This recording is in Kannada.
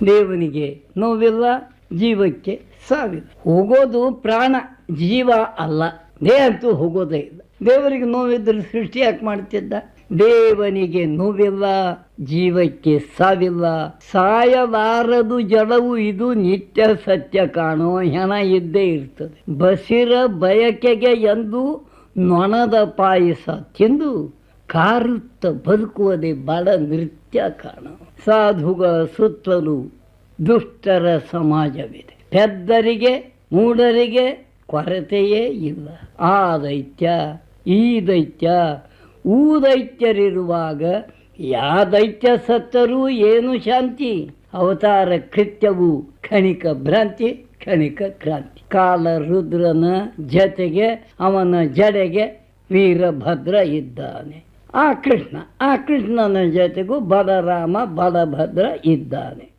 ದೇವನಿಗೆ ನೋವಿಲ್ಲ, ಜೀವಕ್ಕೆ ಸಾವಿಲ್ಲ. ಹೋಗೋದು ಪ್ರಾಣ, ಜೀವ ಅಲ್ಲ. ದೇಹ ಅಂತೂ ಹೋಗೋದೇ ಇಲ್ಲ. ದೇವರಿಗೆ ನೋವಿದ್ರೆ ಸೃಷ್ಟಿ ಯಾಕೆ ಮಾಡ್ತಿದ್ದ? ದೇವನಿಗೆ ನೋವಿಲ್ಲ, ಜೀವಕ್ಕೆ ಸಾವಿಲ್ಲ. ಸಾಯಲಾರದು ಜಡವು, ಇದು ನಿತ್ಯ ಸತ್ಯ ಕಾಣೋ. ಹೆಣ ಇದ್ದೇ ಇರ್ತದೆ. ಬಸಿರ ಬಯಕೆಗೆ ಎಂದು ನೊಣದ ಪಾಯಸ ತಿಂದು ಕಾರುತ್ತ ಬದುಕುವುದೇ ಬಡ ನೃತ್ಯ ಕಾಣ. ಸಾಧುಗಳ ಸುತ್ತಲೂ ದುಷ್ಟರ ಸಮಾಜವಿದೆ. ಪೆದ್ದರಿಗೆ ಮೂಢರಿಗೆ ಕೊರತೆಯೇ ಇಲ್ಲ. ಆ ದೈತ್ಯ ಈ ದೈತ್ಯ ದೈತ್ಯರಿರುವಾಗ ಯಾ ದೈತ್ಯ ಸತ್ತರೂ ಏನು ಶಾಂತಿ? ಅವತಾರ ಕೃತ್ಯವು ಕ್ಷಣಿಕ ಭ್ರಾಂತಿ, ಕ್ಷಣಿಕ ಕ್ರಾಂತಿ. ಕಾಲ ರುದ್ರನ ಜತೆಗೆ ಅವನ ಜಡೆಗೆ ವೀರಭದ್ರ ಇದ್ದಾನೆ. ಆ ಕೃಷ್ಣನ ಜೊತೆಗೂ ಬಲರಾಮ ಬಲಭದ್ರ ಇದ್ದಾನೆ.